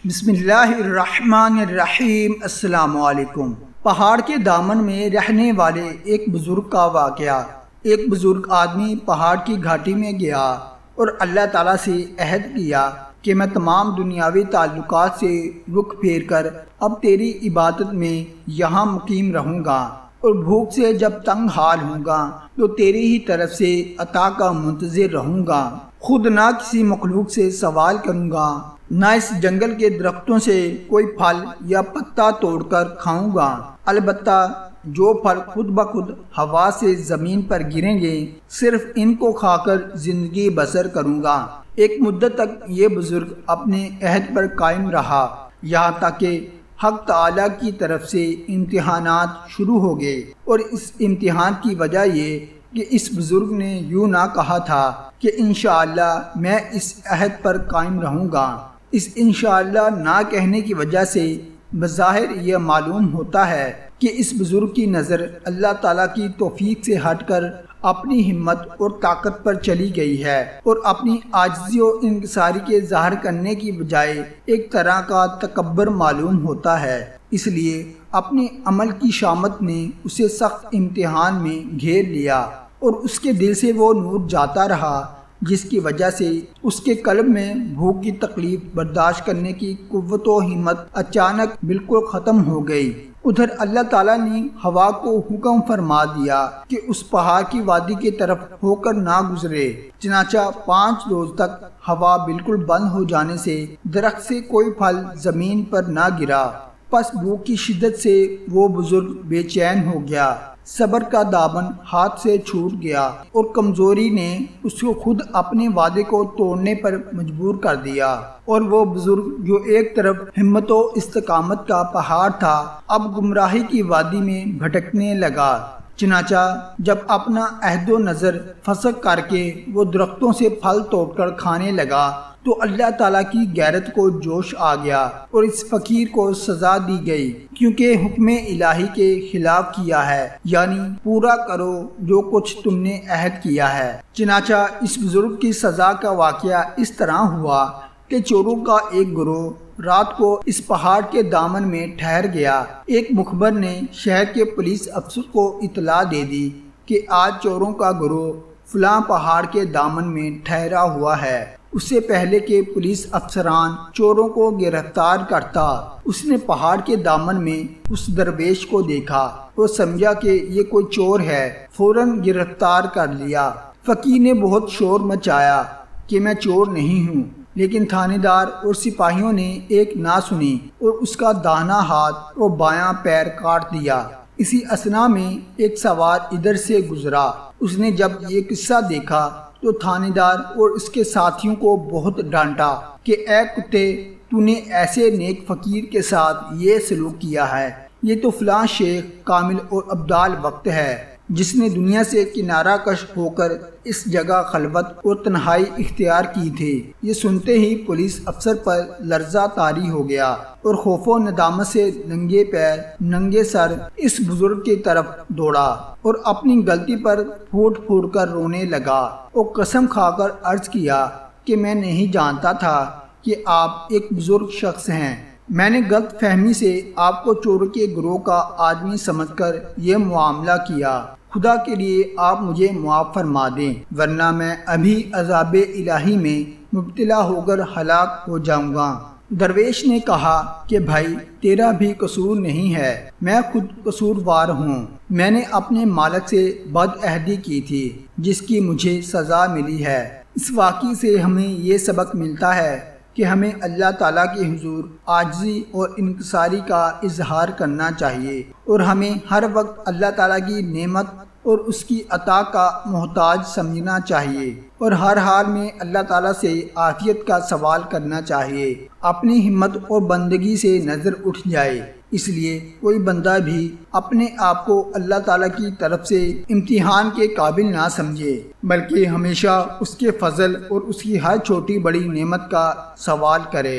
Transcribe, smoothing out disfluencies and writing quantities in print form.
بسم اللہ الرحمن الرحیم۔ السلام علیکم۔ پہاڑ کے دامن میں رہنے والے ایک بزرگ کا واقعہ۔ ایک بزرگ آدمی پہاڑ کی گھاٹی میں گیا اور اللہ تعالیٰ سے عہد کیا کہ میں تمام دنیاوی تعلقات سے رخ پھیر کر اب تیری عبادت میں یہاں مقیم رہوں گا، اور بھوک سے جب تنگ حال ہوں گا تو تیری ہی طرف سے عطا کا منتظر رہوں گا۔ خود نہ کسی مخلوق سے سوال کروں گا، نہ اس جنگل کے درختوں سے کوئی پھل یا پتا توڑ کر کھاؤں گا، البتہ جو پھل خود بخود ہوا سے زمین پر گریں گے صرف ان کو کھا کر زندگی بسر کروں گا۔ ایک مدت تک یہ بزرگ اپنے عہد پر قائم رہا، یہاں تک کہ حق تعالیٰ کی طرف سے امتحانات شروع ہو گئے، اور اس امتحان کی وجہ یہ کہ اس بزرگ نے یوں نہ کہا تھا کہ انشاءاللہ میں اس عہد پر قائم رہوں گا۔ اس انشاءاللہ نہ کہنے کی وجہ سے بظاہر یہ معلوم ہوتا ہے کہ اس بزرگ کی نظر اللہ تعالیٰ کی توفیق سے ہٹ کر اپنی ہمت اور طاقت پر چلی گئی ہے، اور اپنی عاجزی و انکساری کے ظاہر کرنے کی بجائے ایک طرح کا تکبر معلوم ہوتا ہے۔ اس لیے اپنے عمل کی شامت نے اسے سخت امتحان میں گھیر لیا، اور اس کے دل سے وہ نور جاتا رہا جس کی وجہ سے اس کے قلب میں بھوک کی تکلیف برداشت کرنے کی قوت و ہمت اچانک بالکل ختم ہو گئی۔ ادھر اللہ تعالیٰ نے ہوا کو حکم فرما دیا کہ اس پہاڑ کی وادی کی طرف ہو کر نہ گزرے، چنانچہ 5 روز تک ہوا بالکل بند ہو جانے سے درخت سے کوئی پھل زمین پر نہ گرا۔ پس بھوک کی شدت سے وہ بزرگ بے چین ہو گیا، صبر کا دامن ہاتھ سے چھوٹ گیا، اور کمزوری نے اس کو خود اپنے وعدے کو توڑنے پر مجبور کر دیا، اور وہ بزرگ جو ایک طرف ہمت و استقامت کا پہاڑ تھا اب گمراہی کی وادی میں بھٹکنے لگا۔ چنانچہ جب اپنا عہد و نظر فسخ کر کے وہ درختوں سے پھل توڑ کر کھانے لگا تو اللہ تعالیٰ کی غیرت کو جوش آ گیا، اور اس فقیر کو سزا دی گئی کیونکہ حکم الہی کے خلاف کیا ہے، یعنی پورا کرو جو کچھ تم نے عہد کیا ہے۔ چنانچہ اس بزرگ کی سزا کا واقعہ اس طرح ہوا کہ چوروں کا ایک گروہ رات کو اس پہاڑ کے دامن میں ٹھہر گیا۔ ایک مخبر نے شہر کے پولیس افسر کو اطلاع دے دی کہ آج چوروں کا گروہ فلاں پہاڑ کے دامن میں ٹھہرا ہوا ہے۔ اس سے پہلے کہ پولیس افسران چوروں کو گرفتار کرتا، اس نے پہاڑ کے دامن میں اس درویش کو دیکھا، وہ سمجھا کہ یہ کوئی چور ہے، فوراً گرفتار کر لیا۔ فقیر نے بہت شور مچایا کہ میں چور نہیں ہوں، لیکن تھانے دار اور سپاہیوں نے ایک نہ سنی اور اس کا داہنا ہاتھ اور بایاں پیر کاٹ دیا۔ اسی اثنا میں ایک سوار ادھر سے گزرا، اس نے جب یہ قصہ دیکھا تو تھانے دار اور اس کے ساتھیوں کو بہت ڈانٹا کہ اے کتے، تو نے ایسے نیک فقیر کے ساتھ یہ سلوک کیا ہے، یہ تو فلاں شیخ کامل اور ابدال وقت ہے جس نے دنیا سے کنارہ کش ہو کر اس جگہ خلوت اور تنہائی اختیار کی تھی۔ یہ سنتے ہی پولیس افسر پر لرزہ طاری ہو گیا، اور خوف و ندامت سے ننگے پیر ننگے سر اس بزرگ کی طرف دوڑا، اور اپنی غلطی پر پھوٹ پھوٹ کر رونے لگا، اور قسم کھا کر عرض کیا کہ میں نہیں جانتا تھا کہ آپ ایک بزرگ شخص ہیں، میں نے غلط فہمی سے آپ کو چوروں کے گروہ کا آدمی سمجھ کر یہ معاملہ کیا، خدا کے لیے آپ مجھے معاف فرما دیں، ورنہ میں ابھی عذاب الہی میں مبتلا ہو کر ہلاک ہو جاؤں گا۔ درویش نے کہا کہ بھائی، تیرا بھی قصور نہیں ہے، میں خود قصوروار ہوں، میں نے اپنے مالک سے بد عہدی کی تھی جس کی مجھے سزا ملی ہے۔ اس واقعے سے ہمیں یہ سبق ملتا ہے کہ ہمیں اللہ تعالیٰ کے حضور عاجزی اور انکساری کا اظہار کرنا چاہیے، اور ہمیں ہر وقت اللہ تعالیٰ کی نعمت اور اس کی عطا کا محتاج سمجھنا چاہیے، اور ہر حال میں اللہ تعالیٰ سے عافیت کا سوال کرنا چاہیے۔ اپنی ہمت اور بندگی سے نظر اٹھ جائے، اس لیے کوئی بندہ بھی اپنے آپ کو اللہ تعالیٰ کی طرف سے امتحان کے قابل نہ سمجھے، بلکہ ہمیشہ اس کے فضل اور اس کی ہر چھوٹی بڑی نعمت کا سوال کرے۔